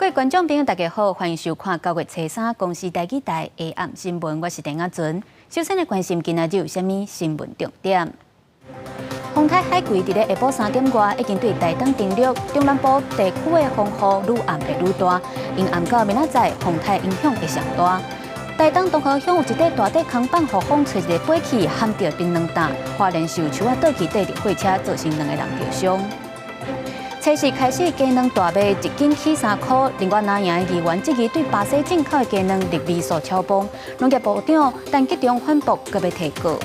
位观众朋友，大家好，欢迎收看9月初3公司台记台下暗新闻，我是陈雅纯。首先来关心今仔日有啥物新闻重点？风台海葵伫咧下晡3点外已经对台东登陆，中南部地区的风雨愈暗会愈大，因暗到明仔载风台影响会上大。台东东河乡有一块大块空板，互风吹一个飞起，撼到槟榔担，花莲受树仔倒去缀伫货车，造成2个人受伤。菜市开始鸡卵大卖，一斤起3块。另外，南洋的议员质疑对巴西进口的鸡卵入味素超标，农业部长陈吉仲反驳，搁要提告。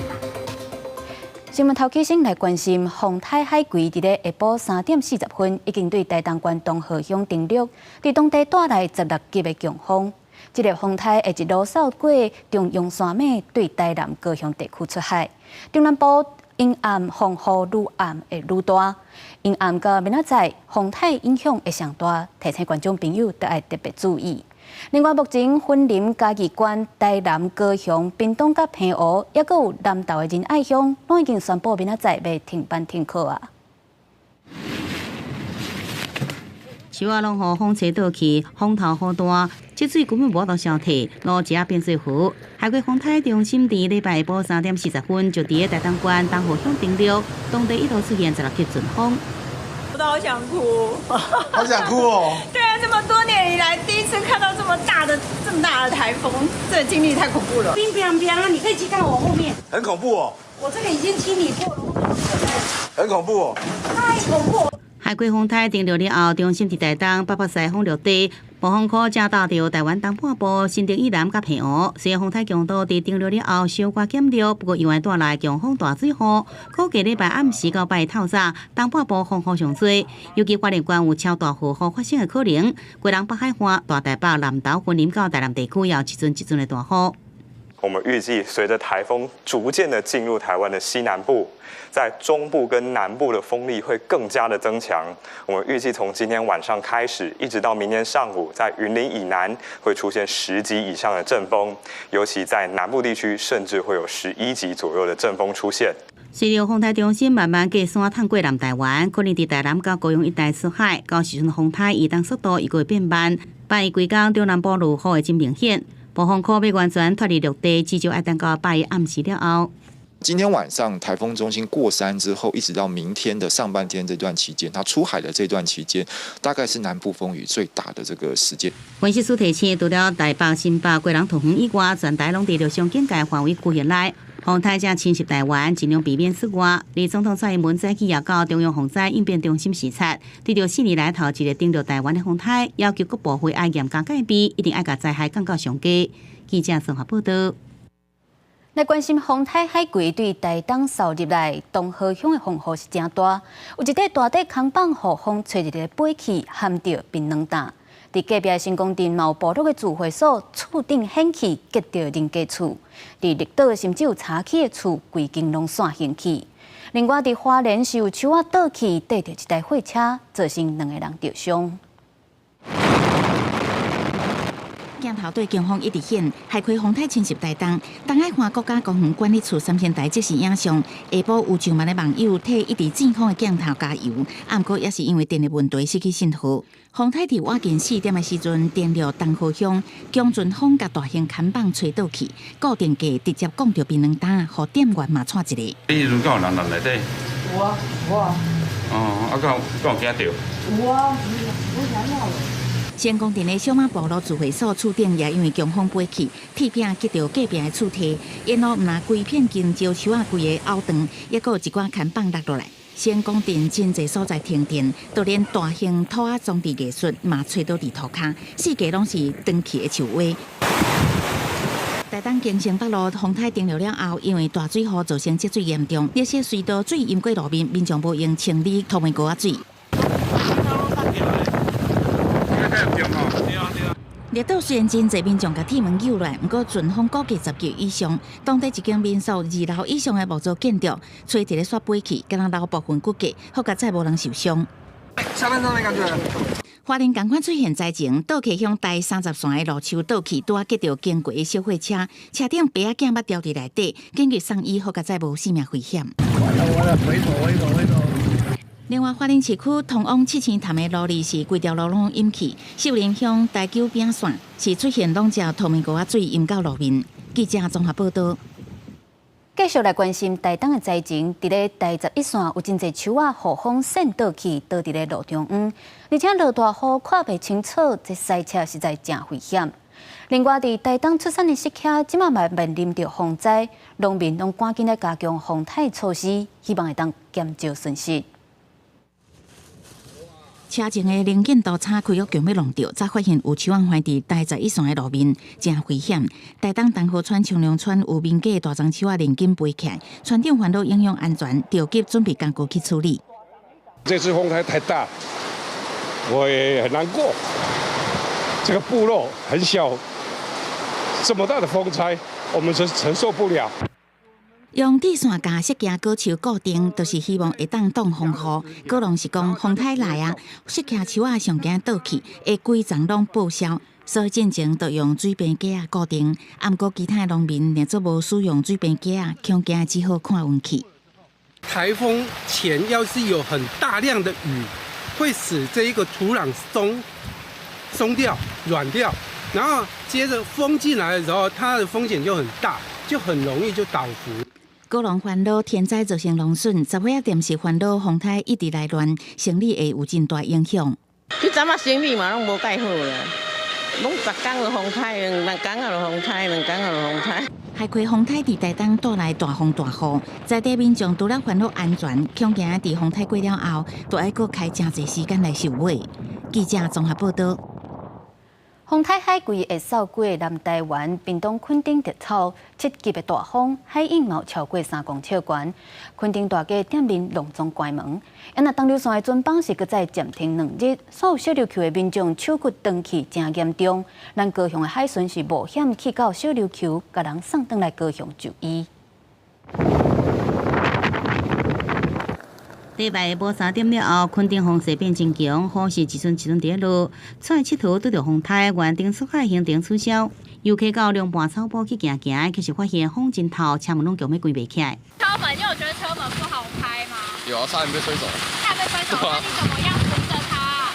新闻头起先来关心，风台海葵伫咧下晡3点40分已经对台东县东河乡登陆，伫当地带来16级的强风。这个风台会一路扫过中央山脉，对台南高雄地区出海。中南部阴暗风雨愈暗会愈大，阴暗到明仔载风台影响会上大，提醒观众朋友都要特别注意。另外，目前云林、嘉义县、台南、高雄、屏东甲平湖，也阁有南投的仁爱乡，拢已经宣布明仔载要停班停课啊。树仔拢予风吹倒去，风头好大，积水根本无法消退，路只变水湖。海葵风台中心伫礼拜下晡3点40分就伫咧台东县东河乡登陆，当地一度出现16级阵风。我都好想哭，好想哭哦！对啊，这么多年以来第一次看到这么大的台风，这个经历太恐怖了。冰冰冰啊！你可以去看我后面，很恐怖哦！我这个已经清理过了，很恐怖哦！太恐怖。海葵风台登陆了后，中心伫台东，北西风落地，暴风圈正打到台湾东半部、新竹以南甲平湖。虽然风台强度伫登陆了后小可减弱，不过意外带来强风大水雨。估计礼拜暗时到拜透早，东半部风雨上多，尤其花莲县有超大雨发生的可能。贵人北海岸、大台北、南投、云林到台南地区也有一阵的大雨。我们预计，随着台风逐渐的进入台湾的西南部，在中部跟南部的风力会更加的增强。我们预计从今天晚上开始，一直到明天上午，在云林以南会出现10级以上的阵风，尤其在南部地区，甚至会有11级左右的阵风出现。随着风台中心慢慢过山探过南台湾，可能伫台南到高雄一带出海，到时阵风台移动速度会变慢，拜规天中南部落雨会真明显。暴风圈要完全脱离陆地，至少要等到拜一暗时了后。今天晚上台风中心过山之后，一直到明天的上半天这段期间，它出海的这段期间，大概是南部风雨最大的这个时间。分析师提醒，除了台北、新北、贵人、桃园以外，全台拢伫热伤警戒范围区域内。风台正侵袭台湾，尽量避免室外。李总统蔡英文早起也到中央风灾应变中心视察，对着4年来头一个登陆台湾的风台，要求各部会要严加戒备，一定要把灾害降到上低。记者综合报道。来关心风台海葵对台东扫入来，东河乡的风雨是真大，有一块大块空板，互风吹一个飞起，撼到槟榔担。伫隔壁新光镇有部落的聚会所，厝顶掀起，结到人家厝。伫绿岛甚至有柴起的厝，规间拢散掀起。另外，伫花莲是有树仔倒去，缀着一台货车，造成2个人受伤。镜头对警方一直显，海葵风台侵袭台东，东海岸国家公园管理处3片台即时影像。下晡有上万的网友替一直正方的镜头加油，不过也是因为电力问题失去信号。风台伫晚近4点的时阵，登陆东河乡，强阵风甲大型看板吹倒去，固定架直接讲着槟榔担，互店员嘛踹一个。你如果有人内底？有啊。哦，敢有惊到？有啊，我想要了。先讲镇的小马部落聚会所厝顶也因为强风飞起，铁片击到隔壁的厝体，沿路唔拿规片金蕉树啊，规个凹断，也有一寡看板落落来。先讲镇真侪所在停电，就连大型土仔装置艺术嘛吹倒伫涂骹，四界拢是断去的树蛙。台东京城北路风台登陆了后，因为大水雨造成积水严重，热些隧道水淹过路面，民众无用清理透明膏仔水。绿岛虽然真侪民众甲铁门救来，不过阵风估计10级以上，当地一间民宿2楼以上的木造建筑，吹一个煞飞起，敢若楼部分骨架，好甲再无人受伤。下半场的感觉。花莲同款出现灾情，倒去向台30线的路树倒去，拄啊击到经过的小货车，车顶白仔镜捌掉伫内底，紧急送医，好甲再无性命危险。另外，花莲市区通往七星潭的路里是规条路拢淹去，秀林乡台九饼线是出现两只透明沟仔水淹到路面。记者综合报道。继续来关心台东的灾情，伫咧台11线有真侪树仔雨风扇倒去，倒伫咧路中央，而且落大雨看袂清楚，这塞车实在真危险。另外，伫台东出产的食客，即马嘛面临着风灾，农民拢赶紧来加强防台措施，希望会当减少损失。车前的零件刀叉开约强要弄掉，才发现有树仔坏伫台11线的路面，真危险。台东东河村、长良村有民家大樟树仔零件飞起来，村长烦恼影响安全，着急准备工具去处理。这次风台太大，我也很难过。这个部落很小，这么大的风灾，我们承受不了。用铁线架设架高树固定，就是希望会当挡风雨。高龙是讲风台来啊，设架树仔上惊倒去，会规丛拢报销，所以进前就用水平架啊固定。毋过其他农民连做无使用水平架啊，恐惊只好看运气。台风前要是有很大量的雨，会使这一个土壤松掉、软掉，然后接着风进来的时候，它的风险就很大，就很容易就倒伏。高龙烦恼天灾造成农损，十岁店是烦恼风台一直来乱，生理会有真大影响。即阵啊，生理嘛拢无介好啦，拢10天就风台，2天就风台，2天就风台。海葵风台伫台东带来大风大雨，在地民众除了烦恼安全，恐惊伫风台过了后，都要搁开真侪时间来受尾。记者综合报道。风台海葵会扫过南台湾、屏东垦丁特草，7级的大风，海涌嘛有超过3公尺高，垦丁大街店面隆重关门。那东流线的准榜是搁再暂停2日，所有小琉球的民众手骨断气真严重。咱高雄的海巡是冒险去到小琉球，甲人送转来高雄就医。礼拜下晡3点了后，垦丁风势变真强，雨势一阵伫咧落。出来佚佗拄着风台，原定出海行程取消。游客到凉拌草埔去行行，可是发现风真透，车门拢强要关袂起来。车门，因为我觉得车门不好开嘛。有啊，差点被吹走。差点被吹走，那你怎么样扶着它？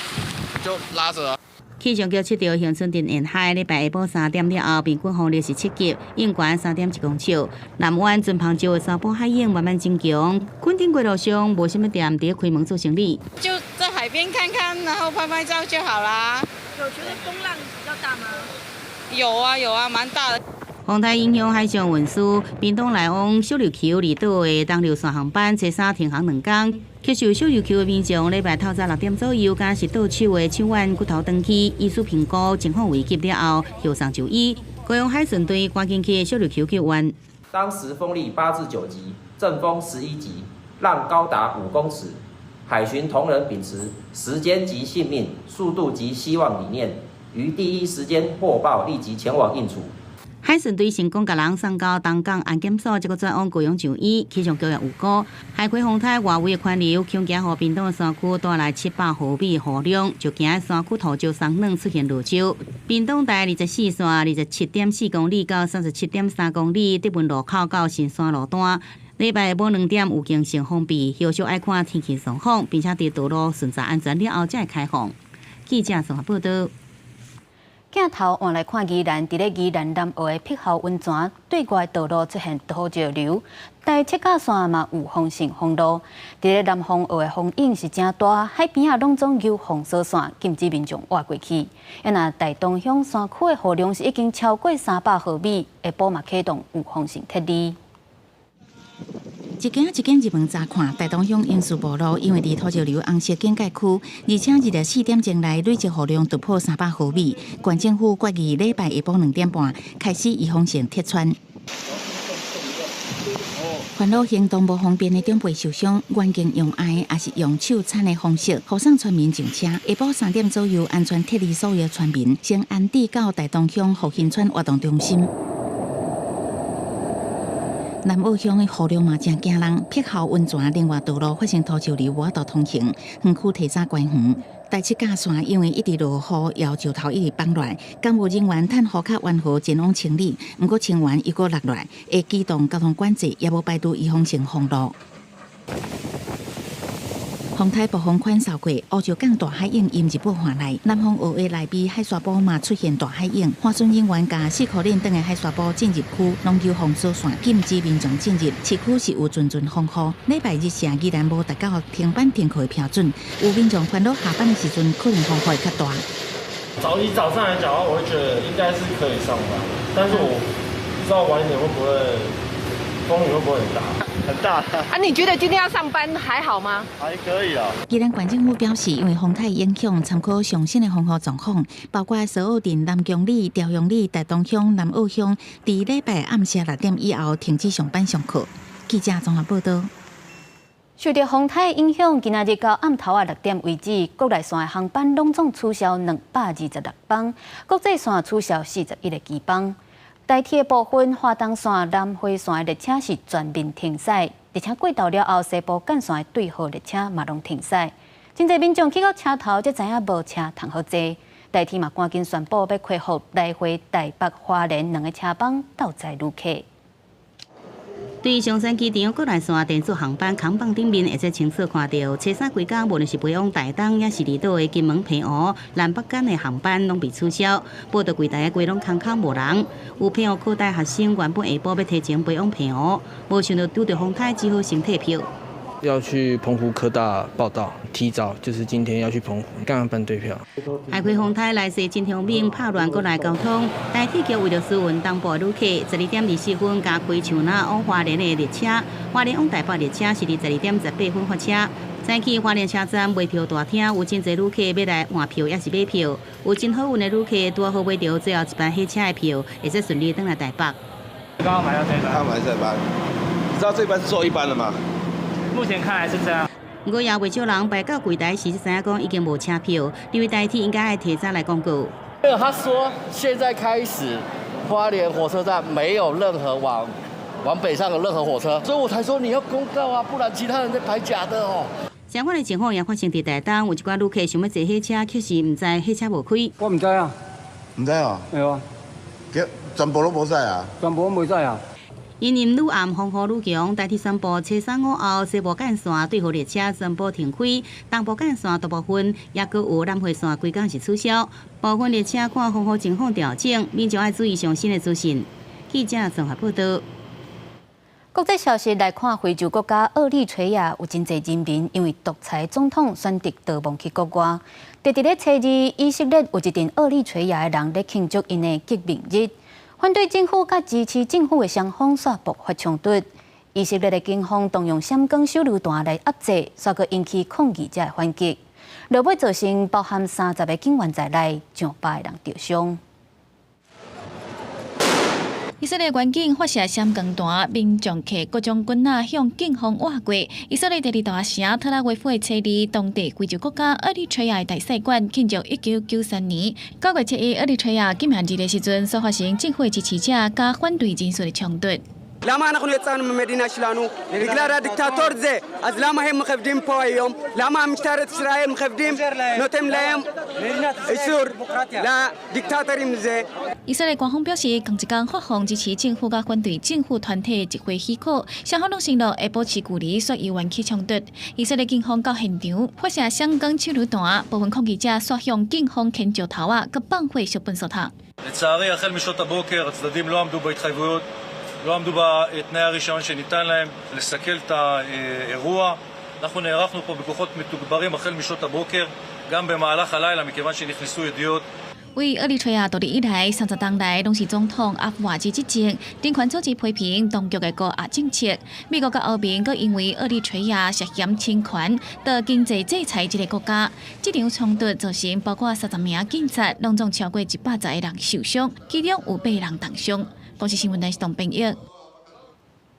就拉着啊。气象局测到恒春镇沿海礼拜下晡3点了后，平均风力是7级，涌悬3.1公尺。南湾尊鹏礁的沙坡海涌慢慢增强，垦丁街路上无什么店伫开门做生意。就在海边看看，然后拍拍照就好啦。有觉得风浪比较大吗？有啊，蛮大的。风台影响海上运输，屏东来往小琉球离岛的东流线航班坐3停航2天。接受小琉球的民众礼拜透早6点左右，敢是倒手的手腕骨头断去，医师评估情况危急了后，后送就医。高雄海巡队赶紧去小琉球救援。当时风力8至9级，阵风11级，浪高达5公尺。海巡同仁秉持时间即性命、速度即希望理念，于第一时间获报，立即前往应处。海巡队成功甲人送到东港安检所，结果转往高雄就医。气象局也有估，海葵风台外围的环流，恐惊予屏东的山区带来700毫米雨量，就惊山区土石松软出现落石。屏东台24线27.4公里到37.3公里，德文路口到新山路段。礼拜下晡2点有经成封闭，后续爱看天气状况，并且伫道路巡查安全了后才会开放。记者综合报道。镜头换来看宜兰，伫咧宜兰南澳的碧豪温泉对外道路出现土石流，但七甲线嘛有风性风路。伫咧南方澳的风影是真大，海边啊拢总有封锁线，禁止民众划过去。那大东乡山区的雨量是已经超过300毫米，下晡嘛启动有风性特例。一间入门查看，大东乡英树部路因为伫土石流红色警戒区，而且日4点钟内累积雨量突破300毫米。县政府决议礼拜下晡2点半开始移风线铁穿。烦恼行动无方便的长辈受伤，原经用爱也是用手铲的方式，护送村民上车。下晡3点左右，安全撤离所有村民，先安置到大东乡复兴村活动中心。南澳乡的雨量嘛真惊人，碧豪温泉另外道路发生土石流，无法度通行，园区提早关园。第7架线因为一直落雨，摇石头一直放落来，工务人员趁雨较完好前往清理，不过清完又搁落来，会启动交通管制，也无排除移风性封路。风台暴风款扫过，乌石港大海鹰迎日本华来，南方澳的内边海沙堡嘛出现大海鹰。花顺人员甲4颗链等的海沙堡进入区，龙球防守线禁止民众进入。市区是有阵阵风雨，礼拜日下依然无达到停班停课的标准，有民众烦恼下班的时阵可能风雨会较大。以早上来讲的话，我会觉得应该是可以上班，但是我不知道晚一点会不会风雨会不会很大。很大啊！你觉得今天要上班还好吗？还可以啊。宜兰县政府表示，因为风台影响，参考上新的风雨状况，包括苏澳镇南宫里、朝阳里、大东乡、南澳乡，伫礼拜暗时6点以后停止上班上课。记者综合报道。受到风台影响，今仔日到暗头6点为止，国内线的航班拢总取消226班，国际线取消41个机班。台铁的部分花东线、南回线的列车是全面停驶，列车过道了后，西部干线的对号列车嘛拢停驶。真侪民众去到车头才知影无车通好坐，台铁嘛赶紧宣布要恢复来回台北、花莲2个车帮到载旅客。对于松山机场国内线电子航班扛棒顶面，会使清楚看到，初三几天无论是飞往台东，也是离岛的金门、澎湖、南北间的航班拢被取消。报道柜台的规拢空无人，有澎湖科大学生原本下晡要提前飞往澎湖，无想到拄到风台，只好先退票。要去澎湖科大报到，提早就是今天要去澎湖，刚刚办对票。海葵风台来势真凶猛，拍乱国内交通。台铁局为了疏运东部旅客，12点24分加开像那往花莲的列车，花莲往台北列车是12点18分发车。早起花莲车站卖票大厅，有真侪旅客要来换票，也是买票。有真好运的旅客，拄好买到最后一班火车的票，会使顺利登来台北。刚刚买到这班，刚买这班，你知道这班是最后一班了吗？目前看来是这样。不过也未少人排到柜台时，知影讲已经无车票，因为台铁应该要提早来公告。他说现在开始，花莲火车站没有任何往北上的任何火车，所以我才说你要公告啊，不然其他人在排假的哦。相关的情况也发生伫台东，有一寡旅客想要坐火车，可是唔知火车无开。我唔知啊，唔知啊？系啊，全部都无驶啊？全部都未驶啊。因因愈暗风雨愈强，台铁宣布初三午后西部干线对号列车全部停开，东部干线大部分也阁有南回线规工是取消。部分列车看风雨情况调整，民众要注意上新的资讯。记者综合报道。国际消息来看，非洲国家厄立垂亚有真侪人民因为独裁总统选择逃亡去国外。伫咧初二，以色列有一群厄立垂亚的人咧庆祝因的革命日。反对政府甲支持政府的双方煞爆发冲突，以色列的警方动用闪光手榴弹来压制，煞个引起抗议者的反击，落尾造成包含30个警员在内上百个人受伤。以色列军警发射闪光弹，民众摕各种棍仔向警方划过。以色列第二大城特拉维夫的初二，当地非洲国家厄立垂亚大使馆庆祝1993年9月7日厄立垂亚革命日的时阵所发生政府支持者甲反对人士的冲突。لما نحن يتصانوا من مدينة شلانو رجال دكتاتور زي از لما هم مخفدين بويهم لما مشترط إسرائيل مخفدين نتم لهم يصير لا دكتاتورين زي 以色列官方表示，同一天发放支持政府甲反对政府团体集会许可，双方拢承诺会保持距离，说有引起冲突。以色列警方到现场发射闪光手榴弹，部分抗议者刷向警方牵石头啊，佮放火烧粪扫塔。לצערי, החל משעות הבוקר הצדדים לא עמדו בהתחייבויות, לא עמדו בתנאי הרישיון שניתן להם לסכל את האירוע. אנחנו נערכנו פה בכוחות מתוגברים החל משעות הבוקר, גם במהלך הלילה, מכיוון שנכנסו ידיעות. 为厄立垂亚独立以来，30年来拢是总统阿富瓦吉执政，人权组织批评当局的高压政策。美国甲欧盟阁因为厄立垂亚涉嫌侵权，到经济制裁这个国家。这场冲突造成包括30名警察，拢总超过110个人受伤，其中有8人重伤。公司新闻台是董平玉。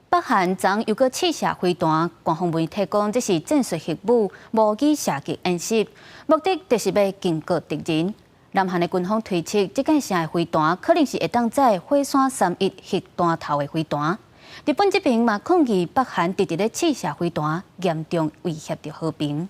北韩昨又个试射飞弹，官方媒体讲这是战术核武模拟射击演习，目的就是要警告敌人。南韩的军方推测，这架射的飞弹可能是会当载火山31核弹头的飞弹。日本这边嘛抗议北韩直直咧试射飞弹，严重威胁着和平。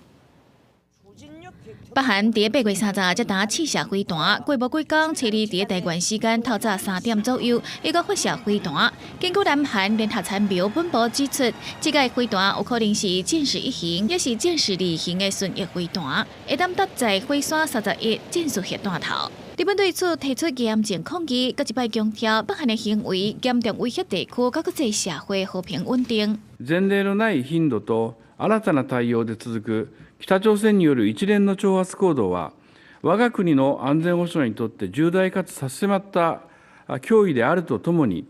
北韩伫8月30日才打试射飞弹，过无几工，车里伫台湾时间透早3点左右，又搁发射飞弹。根据南韩联合参谋本部指出，这个飞弹有可能是箭矢1型，也是箭矢2型的巡弋飞弹，会当搭载火山31战术核弹头。日本对此提出严正抗议，搁一摆强调北韩的行为严重威胁地区甲国际社会和平稳定。前例のない頻度と新たな対応で続く北朝鮮による一連の挑発行動は、我が国の安全保障にとって重大かつ差し迫った脅威であるとともに。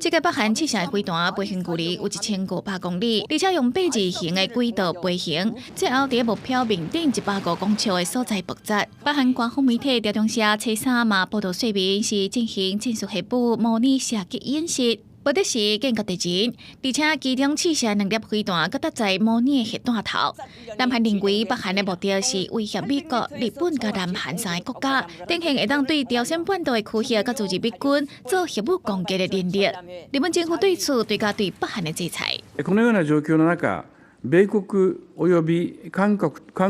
这个北韩试射的飞弹飞行距离有1500公里，而且用8字形的轨道飞行，最后伫目标面顶150公尺的所在爆炸。北韩官方媒体朝中社初3嘛报道说明是进行战术核武模拟射击演习。目的是间隔敌人，而且其中试射2粒飞弹，佮搭载模拟核弹头。南韩认为北韩的目的是威胁美国、日本佮南韩3个国家，典型会当对朝鲜半岛的区域佮驻日美軍做核武攻擊的能力。日本政府對此對北韓的制裁。このような状況の中、米国及び韓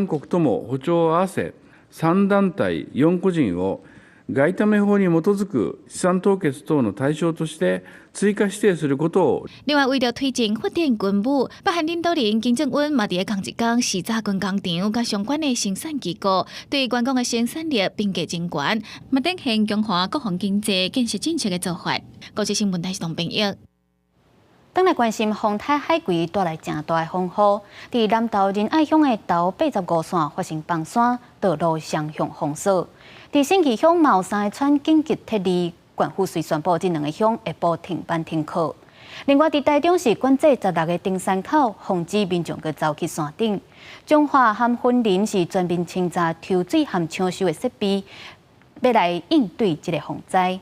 国とも歩調を合わせ、3団体4個人を外為法に基づく資産凍結等の対象として追加指定することを。另外，为了推进发展军武，北韩领导人金正恩嘛伫同一天视察军工厂甲相关的生产机构，对员工的生产力评价真悬，嘛展现强化国防经济建设政策的做法。国际新闻台是唐平益。当来关心丰台海葵带来正大的风雨，伫南投仁爱乡的投85线发生崩山，道路双向封锁。伫新义乡茂山的川紧急撤离，县府遂宣布这2个乡下晡停班停课。另外，伫台中市管制16个登山口，防止民众去走去山顶。中华和森林是全面清查抽水和抢修的设备，要来应对这个洪灾。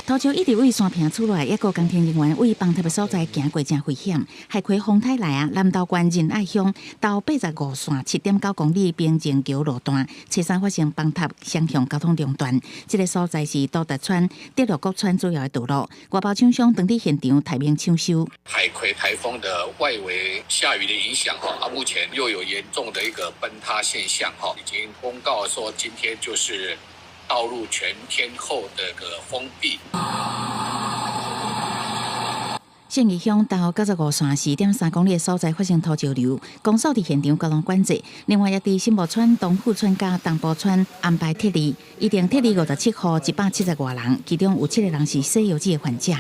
土石一直为山坪出来，也个工程人员为崩塌的所在行过真危险。海葵风台来啊，南投县仁爱乡到85线7.9公里平井桥路段，车山发生崩塌，双向交通中断。这个所在是多达川、德乐国川主要的道路。外包厂商当地现场台面抢修。海葵台风的外围下雨的影响目前又有严重的一个崩塌现象已经公告说今天就是道路全天候的个封闭。信义乡到95线4.3公里的所在发生土石流，公所伫现场交通管制。另外，也伫新木村、东富村甲东部村安排撤离，一定撤离57户170多人，其中有7个人是西游记的患者。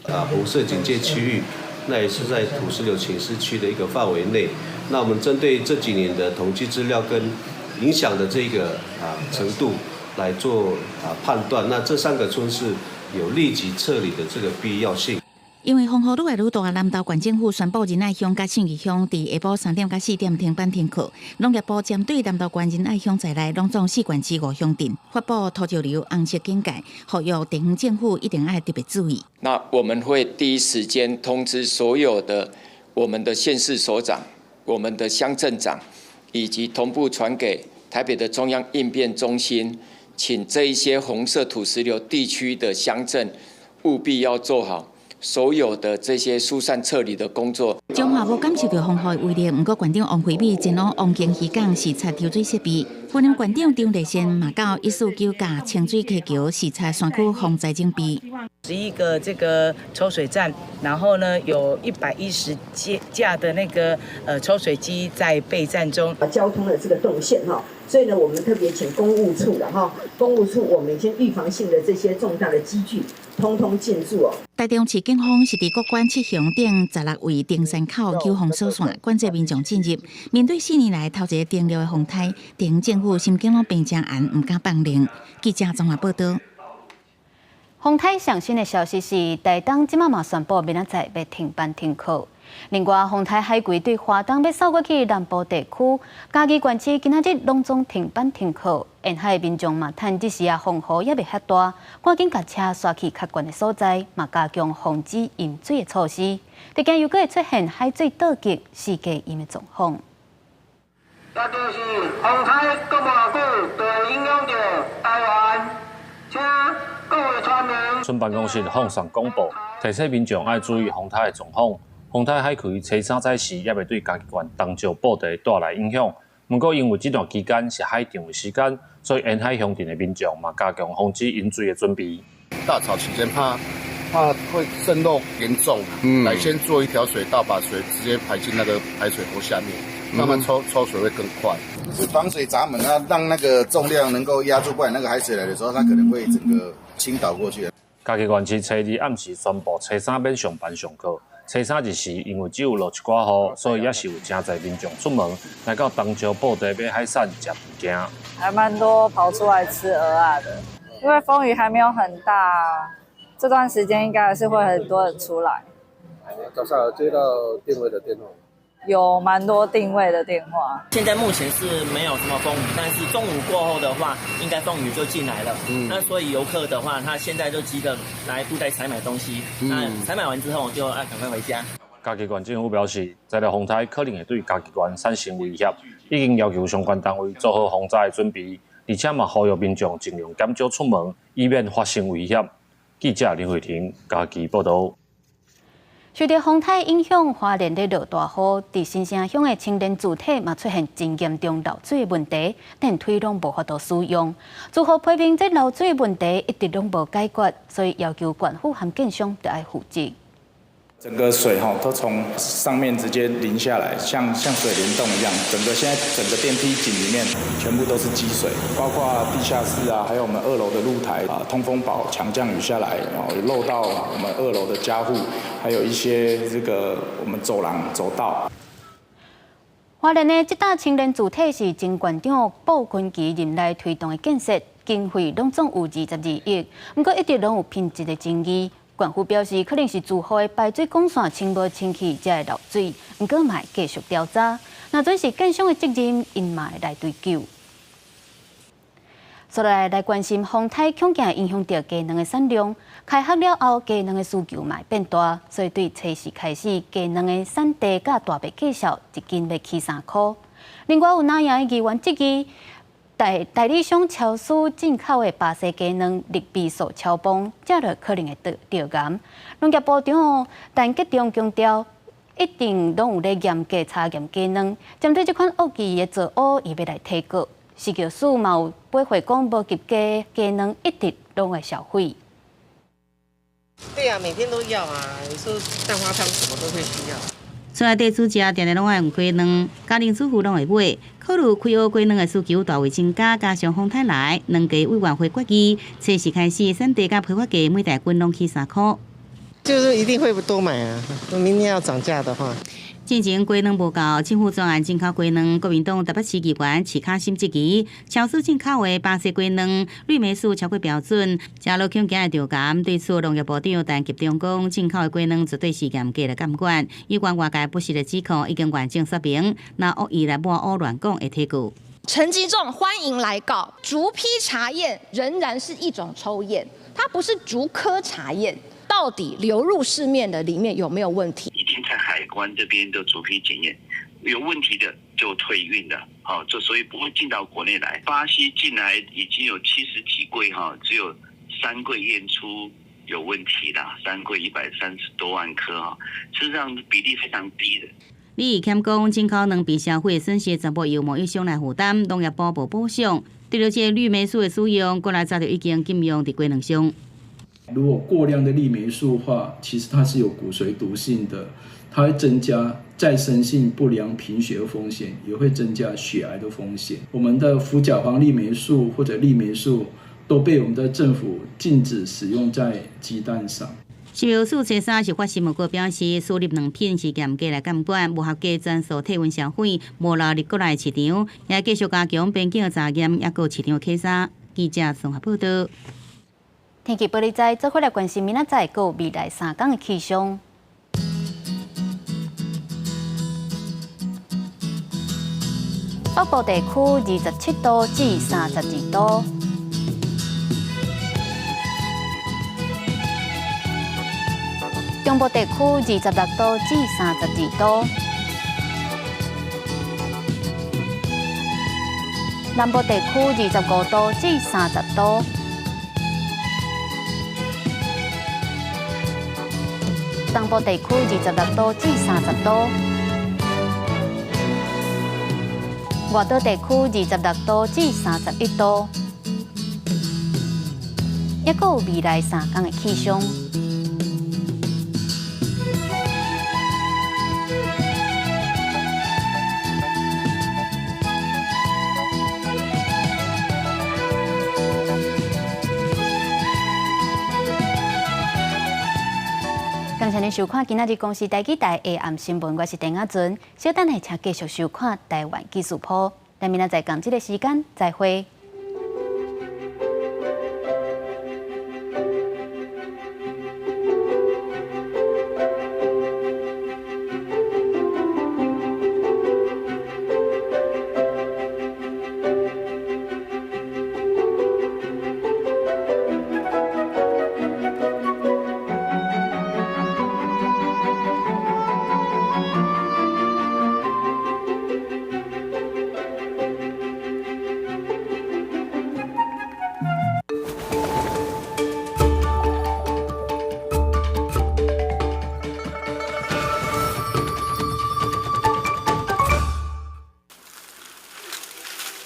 红色警戒区域，那也是在土石流侵蚀区的一个范围内。那我们针对这几年的统计资料跟影响的这个程度来做判断。那这3个村是有立即撤离的这个必要性。因为风雨愈来愈大，南投县政府宣布仁爱乡甲信义乡伫下晡3点到4点停班停课。农业部针对南投县仁爱乡在内，拢总4县市5乡镇发布土石流红色警戒，呼吁地方政府一定要特别注意。那我们会第一时间通知所有的我们的县市首长、我们的乡镇长，以及同步传给台北的中央应变中心，请这一些红色土石流地区的乡镇务必要做好所有的这些疏散撤离的工作。中华无感受到风雨的威力，不过县长王惠美前往王京渔港视察抽水设备。副县长张立宪嘛到149架清水溪桥视察山区防灾警备。11个这个抽水站，然后呢有110架的那个抽水机在备战中。交通的这个动线所以呢，我们特别请公务处了公务处我们已经预防性的这些重大的机具，通通进驻台中市警方是伫国馆7乡顶16位登山口救防锁线，管制民众进入。面对4年来头一个登陆的风台，地方政府心境拢变真暗，唔敢放令。记者综合报道。风台上新的消息是，台东即马嘛宣布明仔载要停班停课。另外，风台海葵对花东要扫过去南部地区，嘉义县市今仔日拢总停班停课。沿海民众嘛，趁这时风雨也未遐大，赶紧甲车刷去较悬的所在，嘛加强防止淹水的措施。地间又会出现海水倒击、世界淹的状况。也就是风台搁偌久，就会影响到台湾，请各位村民。村办公室放送广播，提醒民众要注意风台的状况。丰台海区初三早时也未对嘉义县东石布袋带来影响。不过因为这段期间是海涨的时间，所以沿海乡镇的民众嘛加强防止引水的准备。大潮期间怕会渗漏严重，来先做一条水道，把水直接排进那个排水沟下面，慢慢抽水会更快。就是防水闸门啊，让那个重量能够压住，不然那个海水来的时候，它可能会整个倾倒过去。嘉义县市初二暗时宣布初三免上班上课。初三日时，因为只有落一寡雨，所以也是有真侪民众出门来到东石布袋买海产、食物件。还蛮多跑出来吃鹅啊的，因为风雨还没有很大，这段时间应该还是会很多人出来。早上有接到定位的电话。有蛮多定位的电话。现在目前是没有什么风雨，但是中午过后的话，应该风雨就进来了。那所以游客的话，他现在就急着来布袋采买东西。那采买完之后，就要赶快回家。嘉义县政府表示，在了风台可能会对嘉义县产生威胁，已经要求相关单位做好防灾的准备，而且嘛呼吁民众尽量减少出门，以免发生危险。记者林慧婷，嘉义报道。受到风台影响，花莲咧落大雨，伫新城乡的青年主体嘛出现真严重漏水问题，连水拢无法度使用。如何批评这漏水问题一直拢无解决，所以要求县府和建商得爱负责。整个水都从上面直接淋下来，像水帘洞一样。现在整个电梯井里面全部都是积水，包括地下室啊，还有我们2楼的露台啊，通风宝强降雨下来，然后漏到我们2楼的家户，还有一些我们走廊走道。花莲的这搭青年主体是前县长鲍坤基任内推动的建设，经费拢总有22亿，不过一直拢有品质的争议。县府表示，可能是自后的排水管线清无清气才会漏水，不过嘛会继续调查。若准是建商的责任，因嘛会来追究。所来关心风台恐惊影响到鸡卵的产量，开学了后鸡卵的需求嘛变大，所以对初四开始鸡卵的产地甲大白计数一斤要起3块。另外有哪样的议员质疑？代理商超市进口的巴西鸡卵利弊所超磅，这就可能会得癌。农业部长陈吉仲强调，一定拢有咧严格查验鸡卵，针对这款恶意的作恶，伊要来提告。市教署嘛有买回讲无及格鸡卵，一直拢会销毁。对啊，每天都要啊，有时候蛋花汤什么都会需要。厝内底煮食定定拢爱用鸡卵，家庭主妇拢会买。考虑开学鸡卵的需求大为增加，加上风台来，两家委员会决议，初四开始产地甲批发价每袋斤拢起3块。就是一定会多买啊，明年要涨价的话。进前鸡卵无够，政府专案进口鸡卵，国民党台北市议员齐卡心质疑，超市进口的巴西鸡卵绿霉素超过标准，加入恐惊会着癌。对此，农业部长陈吉仲讲，进口的鸡卵绝对是严格的监管，有关外界不实的指控，已经完整说明，若恶意来抹黑乱讲，会提告。陈吉仲欢迎来告，逐批查验仍然是一种抽验，它不是逐颗查验。到底流入市面的里面有没有问题？已经在海关这边的逐批检验，有问题的就退运了，这所以不会进到国内来。巴西进来已经有70几柜，只有3柜验出有问题啦，3柜130多万颗，事实上比例非常低的。李义谦讲，进口两笔消费损失全部由贸易商来负担，农业部无补偿。第六届绿霉素的使用，国内早就已经禁用伫鸡卵上。如果过量的利霉素的话，其实它是有骨髓毒性的，它会增加再生性不良贫血的风险，也会增加血癌的风险。我们的氟甲黄利霉素或者利霉素都被我们的政府禁止使用在鸡蛋上。食药署初三是发新闻稿表示，输入两品是严格来监管，无合格全数退运销毁，无流入国内市场，也继续加强边境的查验，也有市场稽查。记者综合报道。天气玻璃仔做回来关心明仔载有未来3天的气象。北部地区27度至32度，中部地区26度至32度，南部地区25度至30度。东部地区26度至30度，外岛地区26度至31度。也阁有未来3天的气象。感谢您收看今仔日公视台记台下暗新闻，我是陈雅纯。稍等下，请继续收看台湾技术铺。咱明仔载同一个时间再会。